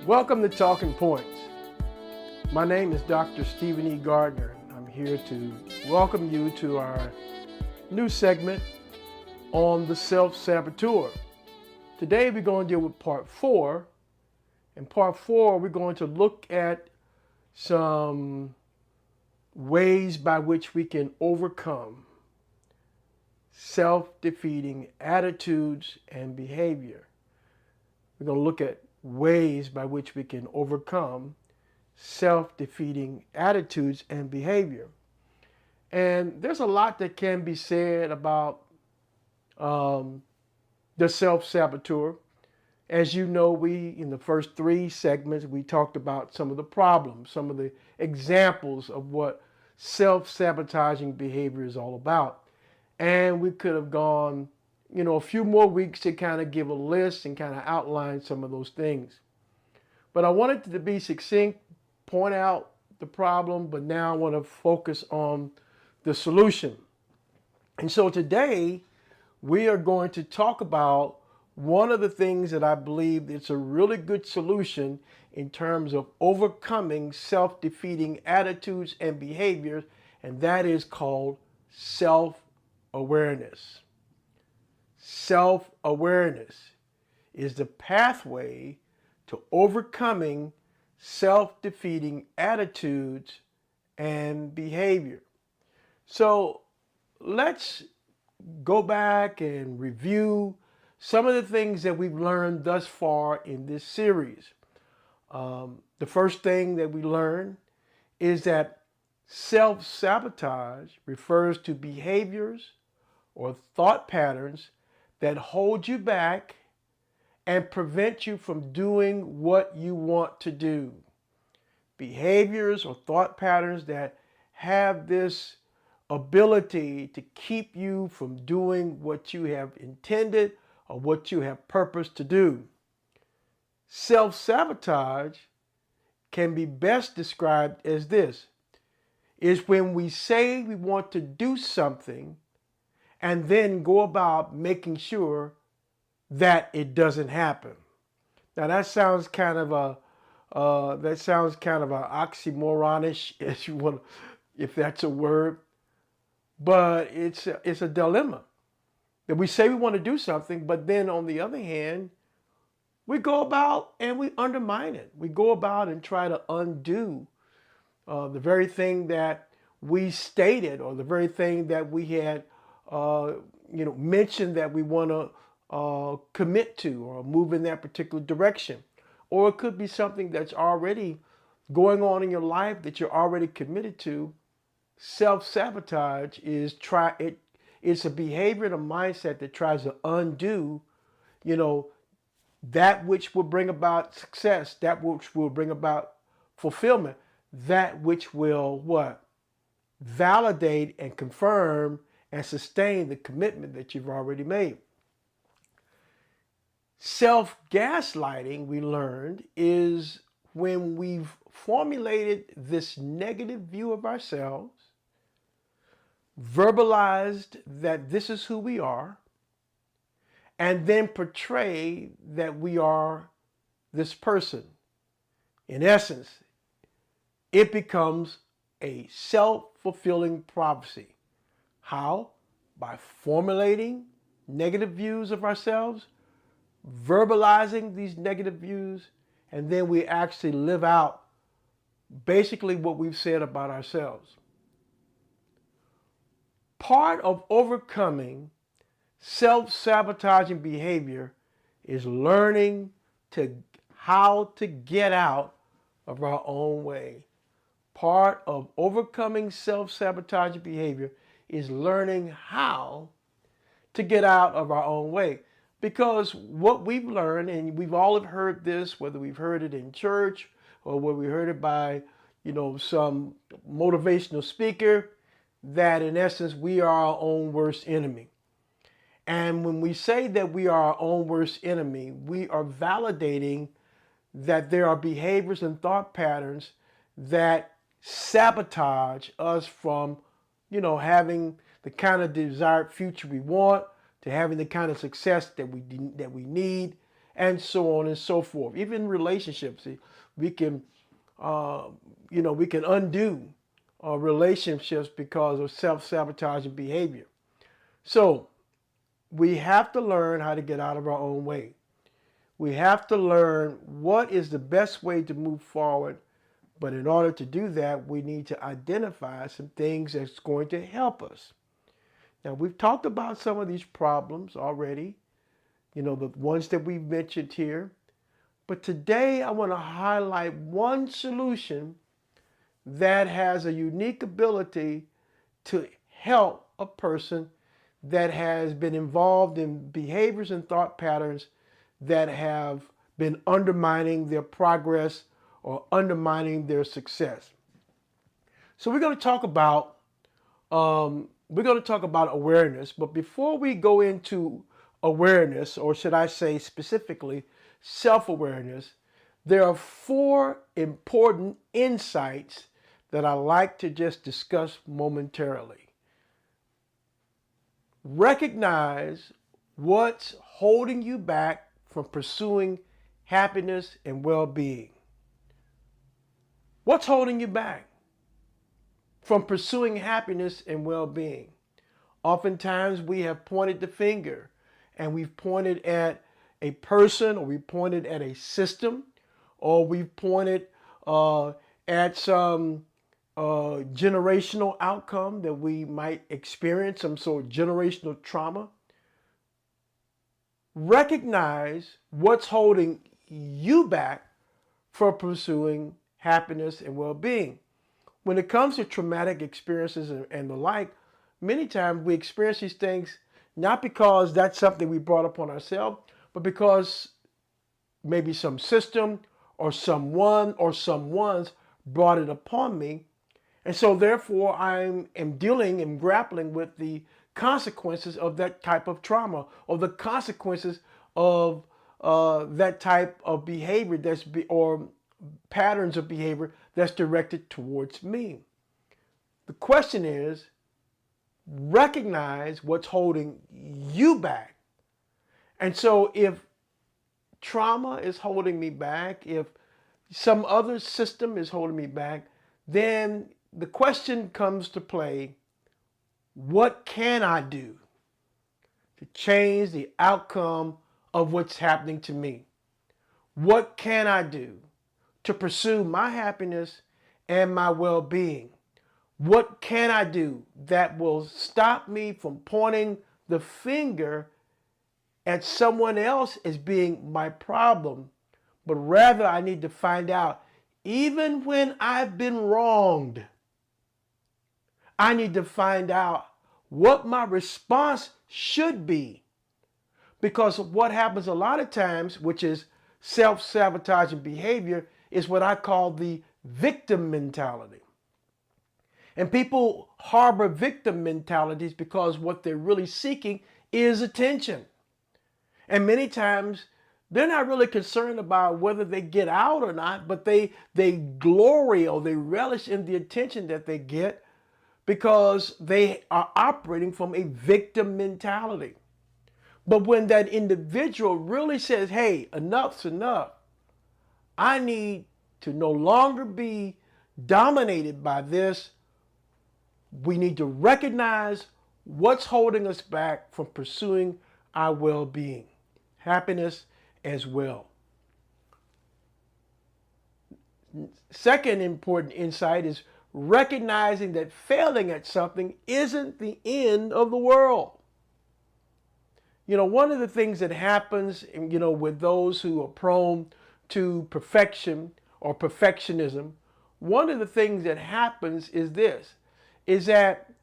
Welcome to Talking Points. My name is Dr. Stephen E. Gardner. I'm here to welcome you to our new segment on the Self-Saboteur. Today we're going to deal with part 4. In part 4, we're going to look at some ways by which we can overcome self-defeating attitudes and behavior. We're going to look at ways by which we can overcome self-defeating attitudes and behavior. And there's a lot that can be said about the self-saboteur. As you know, in the first 3 segments, we talked about some of the problems, some of the examples of what self-sabotaging behavior is all about. And we could have gone, a few more weeks to kind of give a list and kind of outline some of those things. But I wanted to be succinct, point out the problem, but now I want to focus on the solution. And so today, we are going to talk about one of the things that I believe is a really good solution in terms of overcoming self-defeating attitudes and behaviors, and that is called self-awareness. Self-awareness is the pathway to overcoming self-defeating attitudes and behavior. So let's go back and review some of the things that we've learned thus far in this series. The first thing that we learned is that self-sabotage refers to behaviors or thought patterns that hold you back and prevent you from doing what you want to do. Behaviors or thought patterns that have this ability to keep you from doing what you have intended or what you have purposed to do. Self-sabotage can be best described as this: is when we say we want to do something and then go about making sure that it doesn't happen. Now that sounds kind of an oxymoronish, if you want, if that's a word, but it's a dilemma that we say we want to do something, but then on the other hand, we go about and we undermine it. We go about and try to undo the very thing that we stated, or the very thing that we had mentioned that we want to commit to or move in that particular direction. Or it could be something that's already going on in your life that you're already committed to. Self-sabotage it's a behavior and a mindset that tries to undo, that which will bring about success, that which will bring about fulfillment, that which will what? Validate and confirm and sustain the commitment that you've already made. Self-gaslighting, we learned, is when we've formulated this negative view of ourselves, verbalized that this is who we are, and then portray that we are this person. In essence, it becomes a self-fulfilling prophecy. How? By formulating negative views of ourselves, verbalizing these negative views, and then we actually live out basically what we've said about ourselves. Part of overcoming self-sabotaging behavior is learning how to get out of our own way. Part of overcoming self-sabotaging behavior is learning how to get out of our own way. Because what we've learned, and we've all heard this, whether we've heard it in church or whether we heard it by, some motivational speaker, that in essence, we are our own worst enemy. And when we say that we are our own worst enemy, we are validating that there are behaviors and thought patterns that sabotage us from, having the kind of desired future we want, to having the kind of success that we need, and so on and so forth. Even relationships, we can, we can undo relationships because of self-sabotaging behavior. So we have to learn how to get out of our own way. We have to learn what is the best way to move forward. But in order to do that, we need to identify some things that's going to help us. Now, we've talked about some of these problems already, the ones that we've mentioned here. But today, I want to highlight one solution that has a unique ability to help a person that has been involved in behaviors and thought patterns that have been undermining their progress or undermining their success. So we're going to talk about awareness, but before we go into awareness, or should I say specifically self-awareness, there are 4 important insights that I like to just discuss momentarily. Recognize what's holding you back from pursuing happiness and well-being. What's holding you back from pursuing happiness and well-being? Oftentimes we have pointed the finger and we've pointed at a person, or we pointed at a system, or we've pointed at some generational outcome that we might experience, some sort of generational trauma. Recognize what's holding you back from pursuing happiness and well-being. When it comes to traumatic experiences and the like, many times we experience these things not because that's something we brought upon ourselves, but because maybe some system or someone or someone's brought it upon me. And so therefore I am dealing and grappling with the consequences of that type of trauma, or the consequences of that type of behavior or patterns of behavior that's directed towards me. The question is, recognize what's holding you back. And so if trauma is holding me back, if some other system is holding me back, then the question comes to play, what can I do to change the outcome of what's happening to me? What can I do to pursue my happiness and my well-being? What can I do that will stop me from pointing the finger at someone else as being my problem, but rather I need to find out, even when I've been wronged, I need to find out what my response should be. Because what happens a lot of times, which is self-sabotaging behavior, is what I call the victim mentality. And people harbor victim mentalities because what they're really seeking is attention. And many times they're not really concerned about whether they get out or not, but they glory or they relish in the attention that they get because they are operating from a victim mentality. But when that individual really says, hey, enough's enough, I need to no longer be dominated by this, we need to recognize what's holding us back from pursuing our well-being, happiness as well. Second important insight is recognizing that failing at something isn't the end of the world. One of the things that happens, with those who are prone to perfection or perfectionism, one of the things that happens is this, is that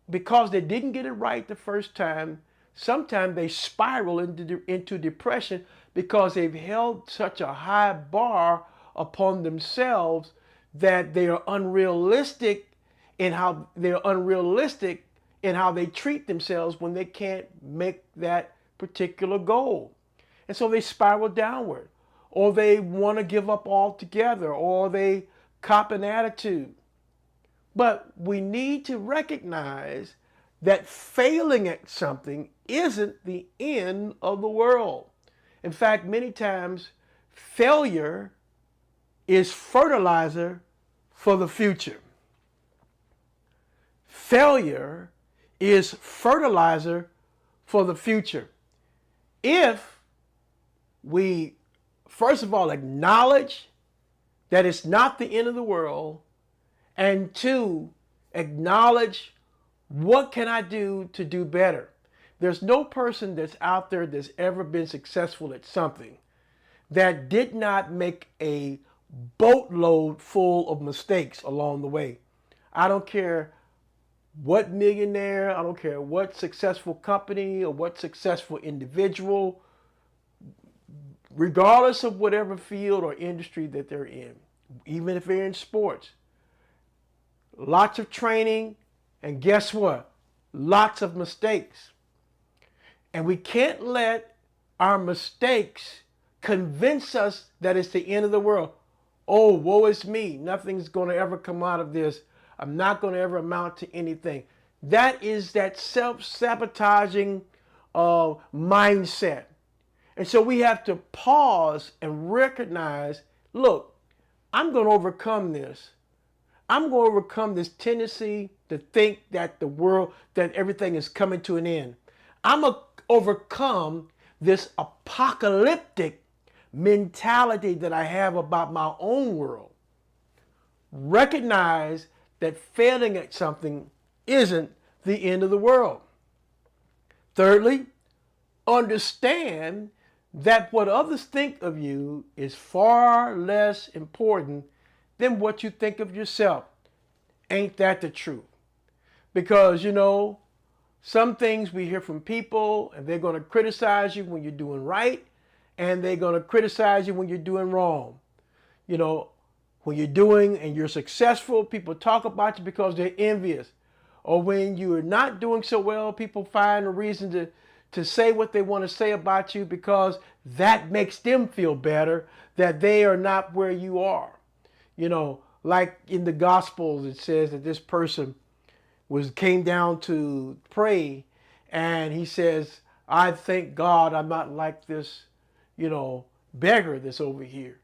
because they didn't get it right the first time, sometimes they spiral into depression because they've held such a high bar upon themselves that they are unrealistic in how they treat themselves when they can't make that particular goal. And so they spiral downward, or they want to give up altogether, or they cop an attitude. But we need to recognize that failing at something isn't the end of the world. In fact, many times, failure is fertilizer for the future. Failure is fertilizer for the future. If we, first of all, acknowledge that it's not the end of the world, and two, acknowledge what can I do to do better. There's no person that's out there that's ever been successful at something that did not make a boatload full of mistakes along the way. I don't care what millionaire, I don't care what successful company or what successful individual, regardless of whatever field or industry that they're in, even if they're in sports, lots of training, and guess what? Lots of mistakes. And we can't let our mistakes convince us that it's the end of the world. Oh, woe is me. Nothing's going to ever come out of this. I'm not going to ever amount to anything. That is that self-sabotaging mindset. And so we have to pause and recognize, look, I'm going to overcome this. I'm going to overcome this tendency to think that the world, that everything is coming to an end. I'm going to overcome this apocalyptic mentality that I have about my own world. Recognize that failing at something isn't the end of the world. Thirdly, understand that what others think of you is far less important than what you think of yourself. Ain't that the truth? Because, some things we hear from people, and they're going to criticize you when you're doing right, and they're going to criticize you when you're doing wrong. When you're doing and you're successful, people talk about you because they're envious. Or when you're not doing so well, people find a reason to say what they want to say about you because that makes them feel better that they are not where you are. Like in the Gospels, it says that this person came down to pray, and he says, I thank God I'm not like this, beggar that's over here.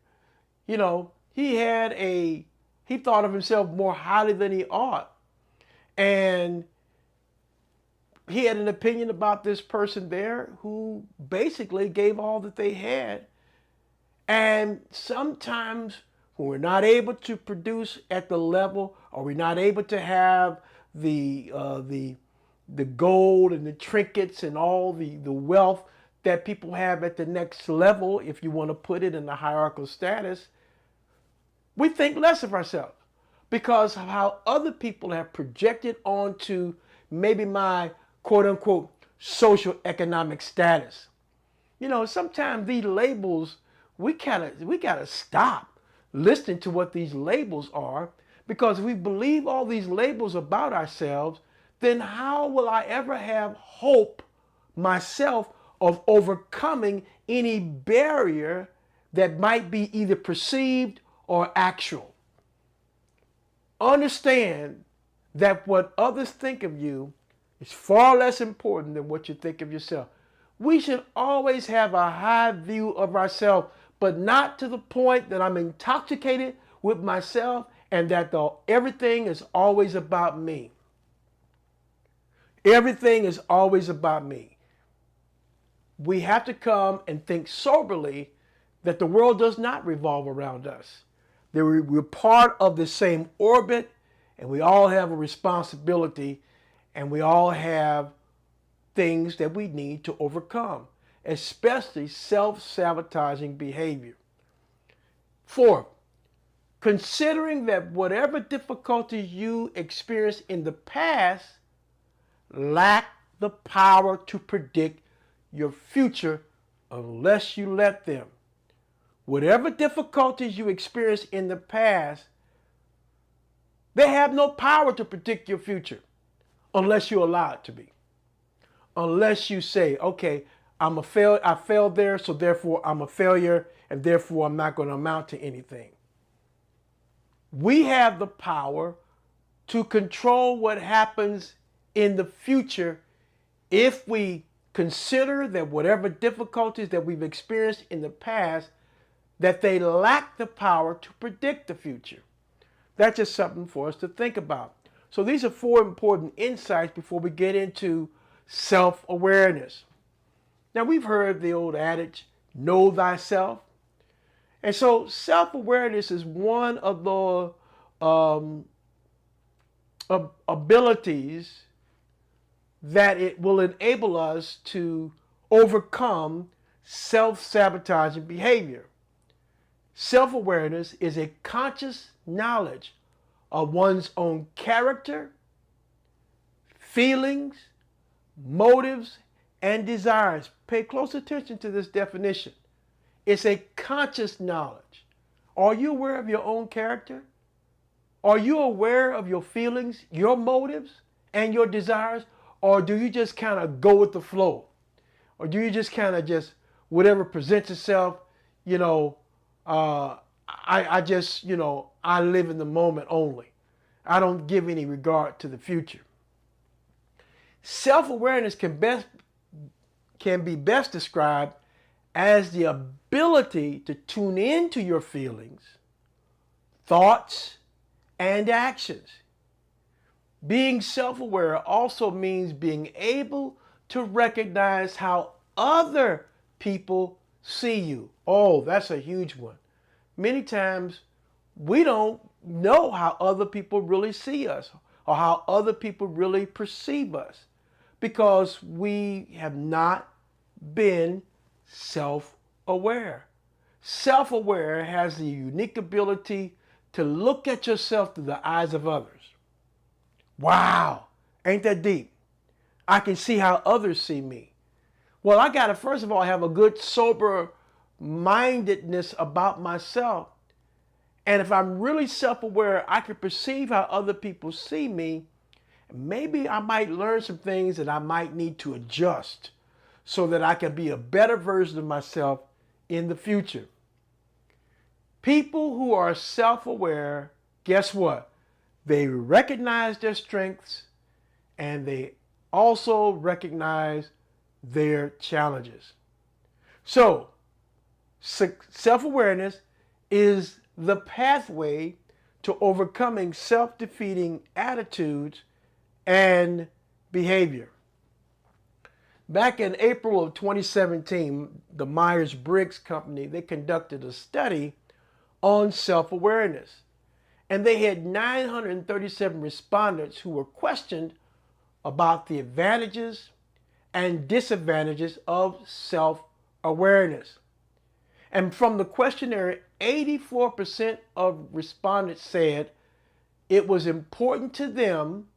He thought of himself more highly than he ought. And he had an opinion about this person there who basically gave all that they had. And sometimes when we're not able to produce at the level, or we're not able to have the gold and the trinkets and all the wealth that people have at the next level, if you want to put it in the hierarchical status, we think less of ourselves because of how other people have projected onto maybe my quote unquote social economic status. Sometimes these labels, we gotta stop listening to what these labels are, because if we believe all these labels about ourselves, then how will I ever have hope myself of overcoming any barrier that might be either perceived or actual? Understand that what others think of you is far less important than what you think of yourself. We should always have a high view of ourselves, but not to the point that I'm intoxicated with myself and that everything is always about me. Everything is always about me. We have to come and think soberly that the world does not revolve around us. We're part of the same orbit, and we all have a responsibility, and we all have things that we need to overcome, especially self-sabotaging behavior. Fourth, considering that whatever difficulties you experienced in the past lack the power to predict your future unless you let them. Whatever difficulties you experienced in the past, they have no power to predict your future unless you allow it to be. Unless you say, okay, I failed there, so therefore I'm a failure, and therefore I'm not going to amount to anything. We have the power to control what happens in the future if we Consider that whatever difficulties that we've experienced in the past, that they lack the power to predict the future. That's just something for us to think about. So these are 4 important insights before we get into self-awareness. Now, we've heard the old adage, know thyself. And so self-awareness is one of the abilities that it will enable us to overcome self-sabotaging behavior. Self-awareness is a conscious knowledge of one's own character, feelings, motives, and desires. Pay close attention to this definition. It's a conscious knowledge. Are you aware of your own character? Are you aware of your feelings, your motives, and your desires? Or do you just kind of go with the flow? Or do you just kind of just, whatever presents itself, I live in the moment only. I don't give any regard to the future. Self-awareness can be best described as the ability to tune into your feelings, thoughts, and actions. Being self-aware also means being able to recognize how other people see you. Oh, that's a huge one. Many times we don't know how other people really see us or how other people really perceive us because we have not been self-aware. Self-aware has the unique ability to look at yourself through the eyes of others. Wow, ain't that deep? I can see how others see me. Well, I got to, first of all, have a good sober mindedness about myself. And if I'm really self-aware, I can perceive how other people see me. Maybe I might learn some things that I might need to adjust so that I can be a better version of myself in the future. People who are self-aware, guess what? They recognize their strengths and they also recognize their challenges. So, self-awareness is the pathway to overcoming self-defeating attitudes and behavior. Back in April of 2017, the Myers-Briggs Company, they conducted a study on self-awareness. And they had 937 respondents who were questioned about the advantages and disadvantages of self-awareness. And from the questionnaire, 84% of respondents said it was important to them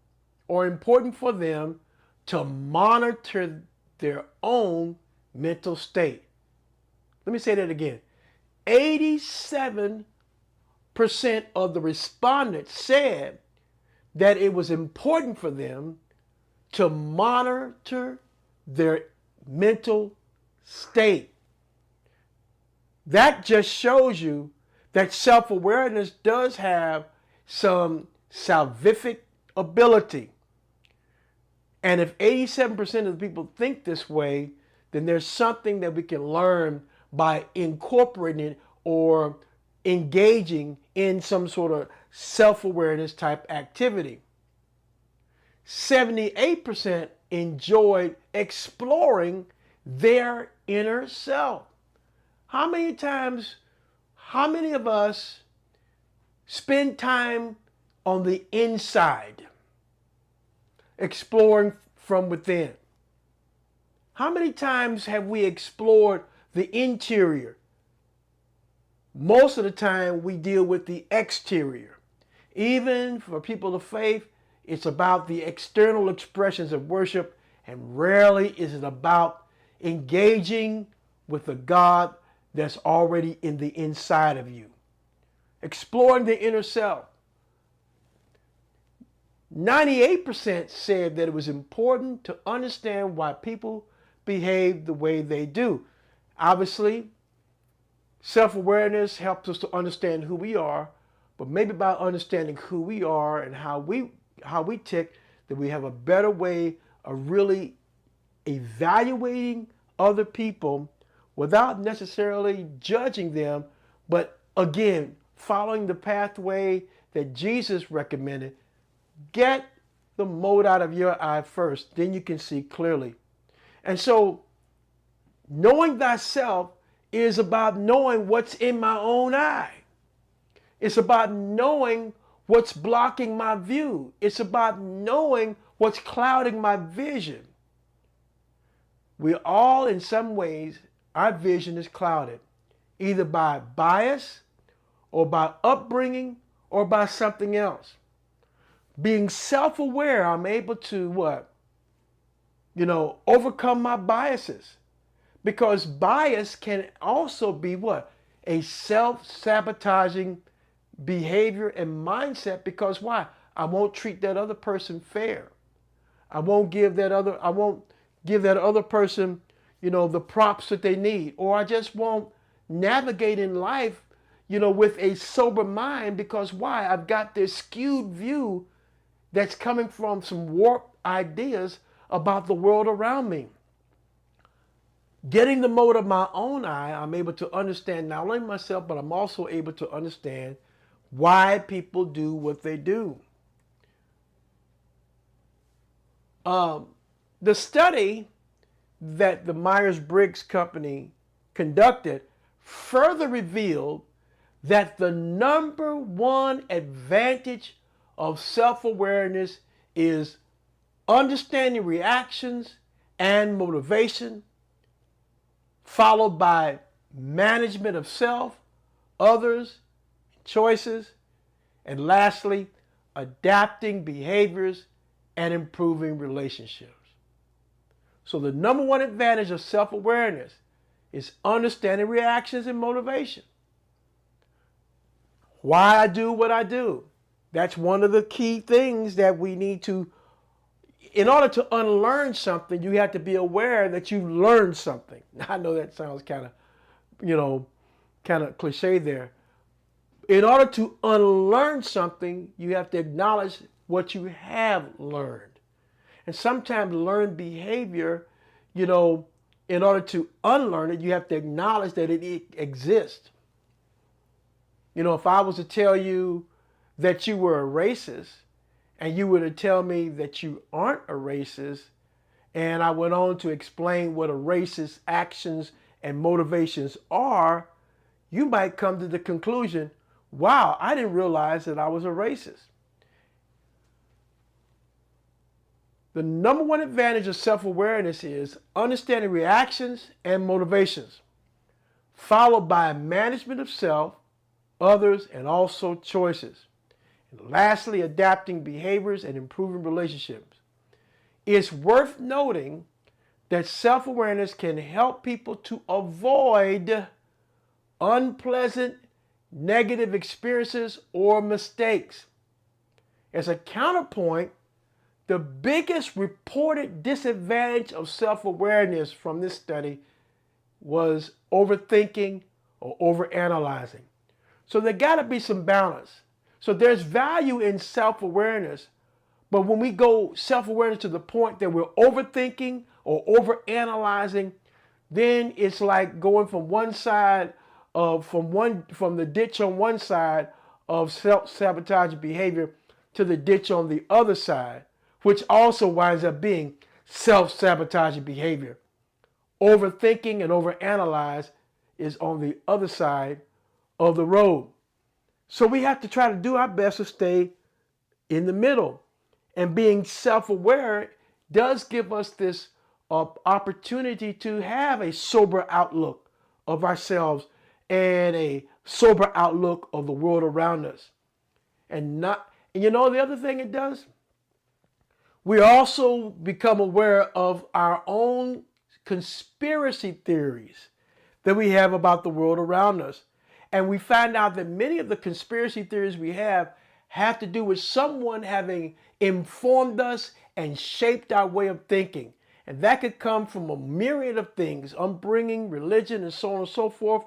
or important for them to monitor their own mental state. Let me say that again. 87% of the respondents said that it was important for them to monitor their mental state. That just shows you that self-awareness does have some salvific ability. And if 87% of the people think this way, then there's something that we can learn by incorporating it or engaging in some sort of self-awareness type activity. 78% enjoyed exploring their inner self. How many of us spend time on the inside, exploring from within? How many times have we explored the interior? Most of the time we deal with the exterior. Even for people of faith, it's about the external expressions of worship, and rarely is it about engaging with the God that's already in the inside of you. Exploring the inner self. 98% said that it was important to understand why people behave the way they do. Obviously, self-awareness helps us to understand who we are, but maybe by understanding who we are and how we tick, that we have a better way of really evaluating other people without necessarily judging them, but again, following the pathway that Jesus recommended. Get the mote out of your eye first, then you can see clearly. And so, knowing thyself is about knowing what's in my own eye. It's about knowing what's blocking my view. It's about knowing what's clouding my vision. We all, in some ways, our vision is clouded, either by bias or by upbringing or by something else. Being self-aware, I'm able to what? Overcome my biases. Because bias can also be what? A self-sabotaging behavior and mindset. Because why? I won't treat that other person fair. I won't give that other person, the props that they need. Or I just won't navigate in life, with a sober mind. Because why? I've got this skewed view that's coming from some warped ideas about the world around me. Getting the mote of my own eye, I'm able to understand not only myself, but I'm also able to understand why people do what they do. The study that the Myers-Briggs company conducted further revealed that the number one advantage of self-awareness is understanding reactions and motivation, followed by management of self, others, choices, and lastly, adapting behaviors and improving relationships. So the number one advantage of self-awareness is understanding reactions and motivation. Why I do what I do. That's one of the key things that we need to, in order to unlearn something, you have to be aware that you learned something. I know that sounds kind of cliche there. In order to unlearn something, you have to acknowledge what you have learned. And sometimes learned behavior, in order to unlearn it, you have to acknowledge that it exists. If I was to tell you that you were a racist, and you were to tell me that you aren't a racist, and I went on to explain what a racist's actions and motivations are, you might come to the conclusion, wow, I didn't realize that I was a racist. The number one advantage of self-awareness is understanding reactions and motivations, followed by management of self, others, and also choices. And lastly, adapting behaviors and improving relationships. It's worth noting that self-awareness can help people to avoid unpleasant, negative experiences or mistakes. As a counterpoint, the biggest reported disadvantage of self-awareness from this study was overthinking or overanalyzing. So there got to be some balance. So there's value in self-awareness, but when we go self-awareness to the point that we're overthinking or overanalyzing, then it's like going from one side of from the ditch on one side of self-sabotaging behavior to the ditch on the other side, which also winds up being self-sabotaging behavior. Overthinking and overanalyze is on the other side of the road. So we have to try to do our best to stay in the middle. And being self-aware does give us this opportunity to have a sober outlook of ourselves and a sober outlook of the world around us. And the other thing it does? We also become aware of our own conspiracy theories that we have about the world around us. And we find out that many of the conspiracy theories we have to do with someone having informed us and shaped our way of thinking. And that could come from a myriad of things, upbringing, religion, and so on and so forth.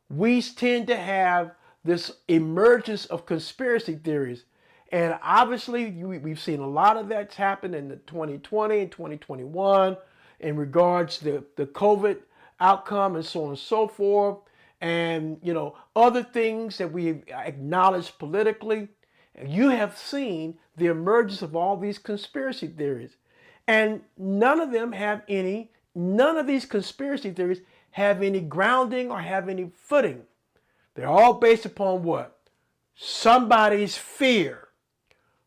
We tend to have this emergence of conspiracy theories. And obviously, we've seen a lot of that's happened in the 2020 and 2021 in regards to the COVID outcome and so on and so forth, and other things that we acknowledge politically. You have seen the emergence of all these conspiracy theories, and none of these conspiracy theories have any grounding or have any footing. They're all based upon what? Somebody's fear.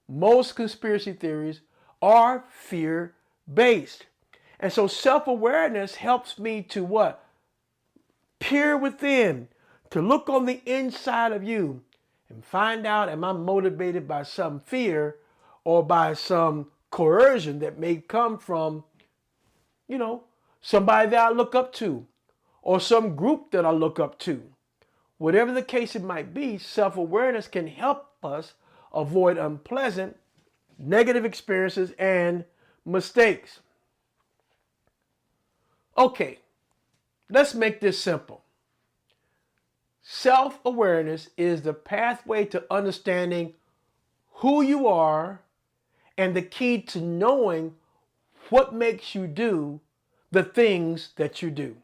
Most conspiracy theories are fear-based. And so self-awareness helps me to what? Peer within, to look on the inside of you and find out, am I motivated by some fear or by some coercion that may come from, somebody that I look up to or some group that I look up to. Whatever the case it might be, self-awareness can help us avoid unpleasant, negative experiences and mistakes. Okay, let's make this simple. Self-awareness is the pathway to understanding who you are and the key to knowing what makes you do the things that you do.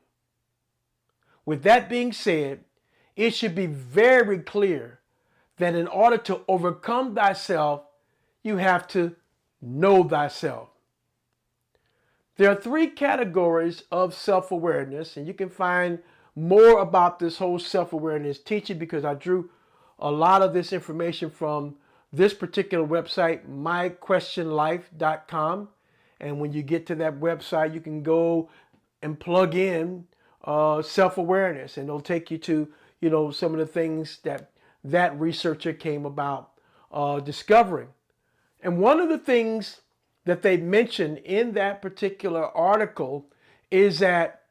With that being said, it should be very clear that in order to overcome thyself, you have to know thyself. There are 3 categories of self-awareness, and you can find more about this whole self-awareness teaching because I drew a lot of this information from this particular website, myquestionlife.com. And when you get to that website, you can go and plug in self-awareness, and it'll take you to some of the things that researcher came about discovering. And one of the things that they mentioned in that particular article is that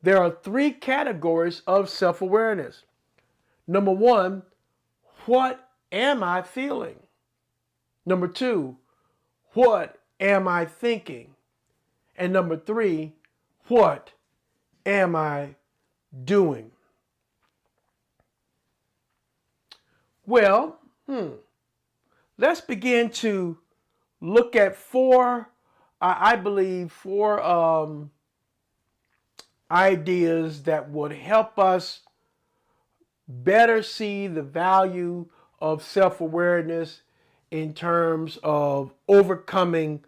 there are 3 categories of self-awareness. Number 1, what am I feeling? Number 2, what am I thinking? And number 3, what am I doing? Well, let's begin to look at 4 ideas that would help us better see the value of self-awareness in terms of overcoming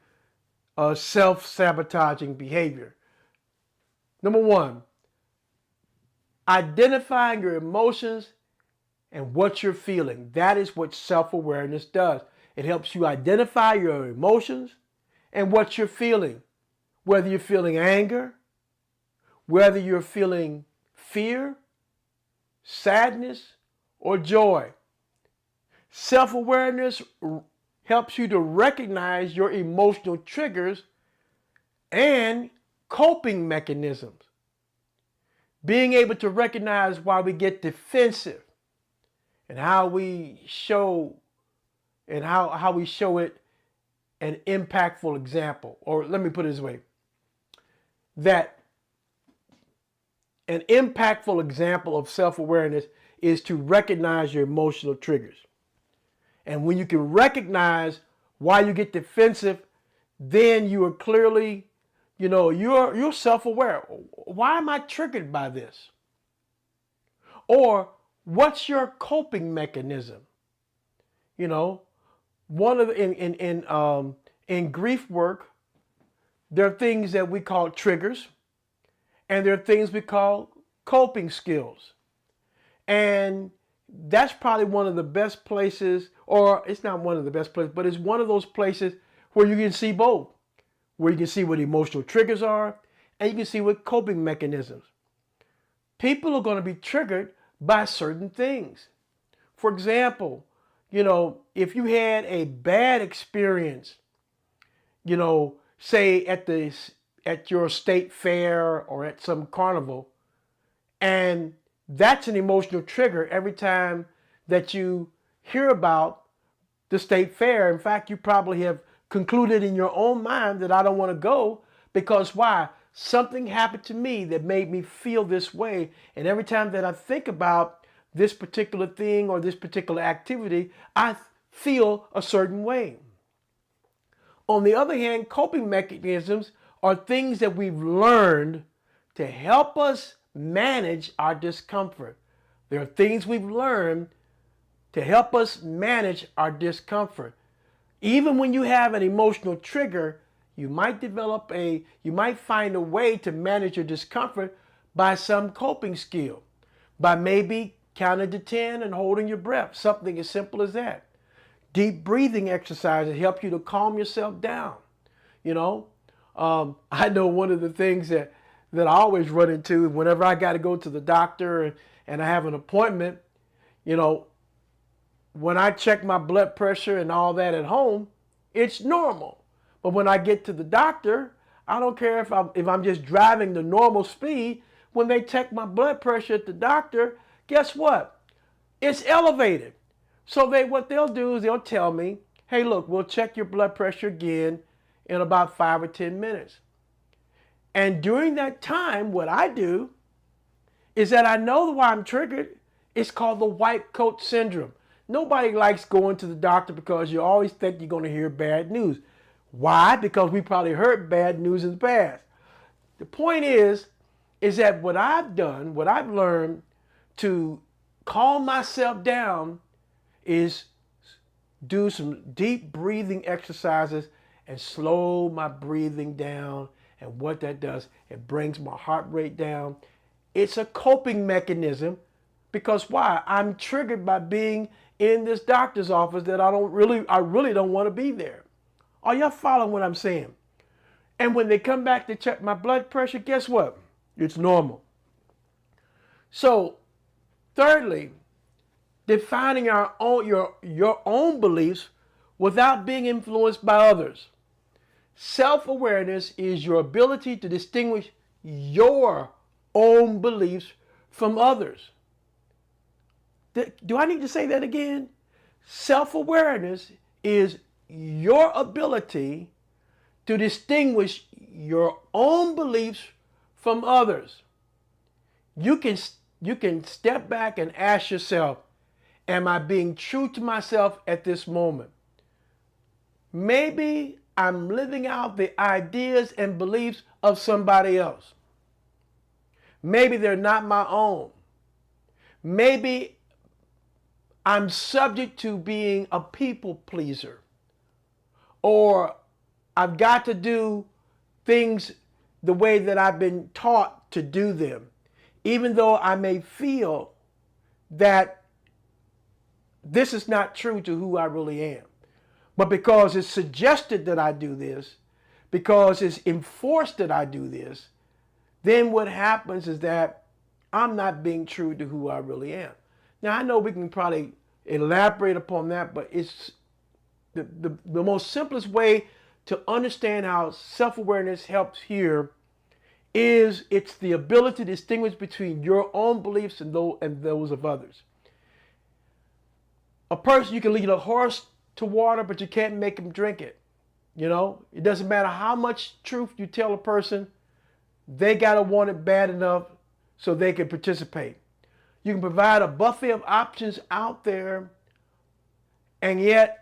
self-sabotaging behavior. Number 1, identifying your emotions and what you're feeling. That is what self-awareness does. It helps you identify your emotions and what you're feeling. Whether you're feeling anger, whether you're feeling fear, sadness, or joy. Self-awareness helps you to recognize your emotional triggers and coping mechanisms. Being able to recognize why we get defensive and how we show it an impactful example. Or let me put it this way, that an impactful example of self-awareness is to recognize your emotional triggers. And when you can recognize why you get defensive, then you are clearly, you're self-aware. Why am I triggered by this? Or what's your coping mechanism? One of in grief work, there are things that we call triggers, and there are things we call coping skills. And that's probably one of the best places, or it's not one of the best places, but it's one of those places where you can see both, where you can see what emotional triggers are, and you can see what coping mechanisms. People are going to be triggered by certain things. For example, if you had a bad experience, say at your state fair or at some carnival, and that's an emotional trigger every time that you hear about the state fair. In fact, you probably have concluded in your own mind that I don't want to go because why? Something happened to me that made me feel this way. And every time that I think about this particular thing or this particular activity, I feel a certain way. On the other hand, coping mechanisms are things that we've learned to help us manage our discomfort. There are things we've learned to help us manage our discomfort. Even when you have an emotional trigger, you might find a way to manage your discomfort by some coping skill, by maybe counting to 10 and holding your breath, something as simple as that. Deep breathing exercises help you to calm yourself down. You know, I know one of the things that I always run into whenever I got to go to the doctor and I have an appointment, you know, when I check my blood pressure and all that at home, it's normal. But when I get to the doctor, I don't care if I'm just driving the normal speed. When they check my blood pressure at the doctor, guess what? It's elevated. So what they'll do is they'll tell me, hey, look, we'll check your blood pressure again in about 5 or 10 minutes. And during that time, what I do is that I know why I'm triggered. It's called the white coat syndrome. Nobody likes going to the doctor because you always think you're going to hear bad news. Why? Because we probably heard bad news in the past. The point is that what I've done, what I've learned to calm myself down is do some deep breathing exercises and slow my breathing down. And what that does, it brings my heart rate down. It's a coping mechanism because why? I'm triggered by being in this doctor's office that I really don't want to be there. Are y'all following what I'm saying? And when they come back to check my blood pressure, guess what? It's normal. So, thirdly, defining your own beliefs without being influenced by others. Self-awareness is your ability to distinguish your own beliefs from others. Do I need to say that again? Self-awareness is your ability to distinguish your own beliefs from others. You can step back and ask yourself, am I being true to myself at this moment? Maybe I'm living out the ideas and beliefs of somebody else. Maybe they're not my own. Maybe I'm subject to being a people pleaser. Or I've got to do things the way that I've been taught to do them, even though I may feel that this is not true to who I really am. But because it's suggested that I do this, because it's enforced that I do this, then what happens is that I'm not being true to who I really am. Now, I know we can probably elaborate upon that, but it's the most simplest way to understand how self-awareness helps here is it's the ability to distinguish between your own beliefs and those of others. A person, you can lead a horse to water, but you can't make him drink it. You know, it doesn't matter how much truth you tell a person, they got to want it bad enough so they can participate. You can provide a buffet of options out there, and yet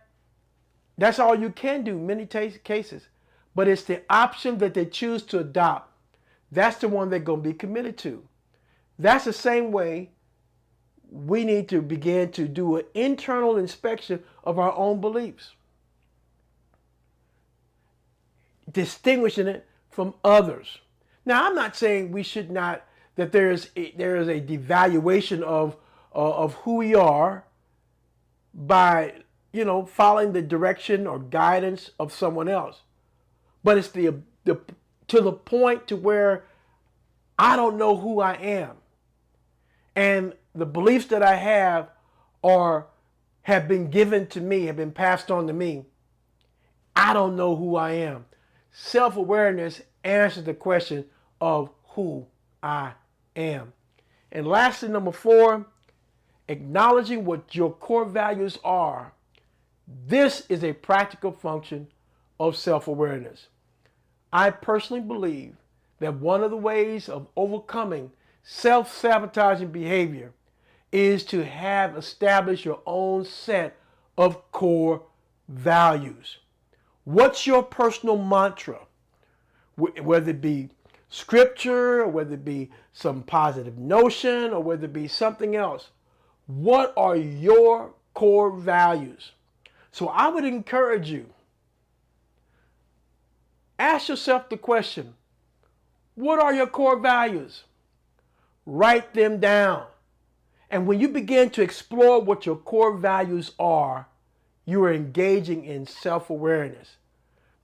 that's all you can do in many cases. But it's the option that they choose to adopt. That's the one they're going to be committed to. That's the same way we need to begin to do an internal inspection of our own beliefs, distinguishing it from others. Now, I'm not saying we should not, that there is a devaluation of who we are by, following the direction or guidance of someone else. But it's to the point to where I don't know who I am. And the beliefs that I have been given to me, have been passed on to me. I don't know who I am. Self-awareness answers the question of who I am. And lastly, number 4, acknowledging what your core values are. This is a practical function of self-awareness. I personally believe that one of the ways of overcoming self-sabotaging behavior is to have established your own set of core values. What's your personal mantra? whether it be scripture, or whether it be some positive notion, or whether it be something else. What are your core values? So I would encourage you, ask yourself the question, what are your core values? Write them down. And when you begin to explore what your core values are, you are engaging in self-awareness.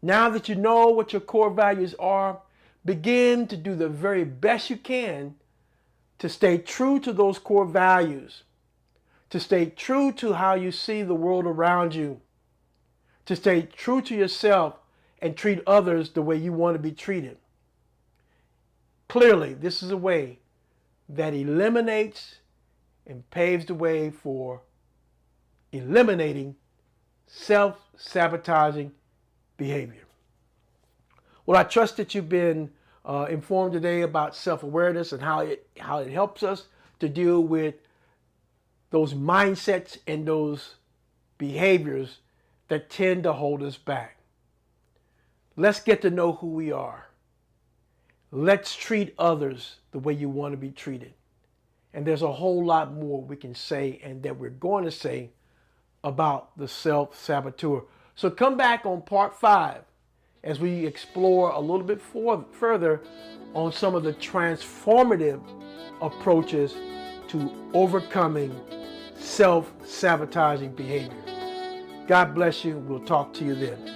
Now that you know what your core values are, begin to do the very best you can to stay true to those core values, to stay true to how you see the world around you, to stay true to yourself and treat others the way you want to be treated. Clearly, this is a way that eliminates and paves the way for eliminating self-sabotaging behavior. Well, I trust that you've been informed today about self-awareness and how it helps us to deal with those mindsets and those behaviors that tend to hold us back. Let's get to know who we are. Let's treat others the way you want to be treated. And there's a whole lot more we can say and that we're going to say about the self-saboteur. So come back on part 5 as we explore a little bit further on some of the transformative approaches to overcoming self-sabotaging behavior. God bless you. We'll talk to you then.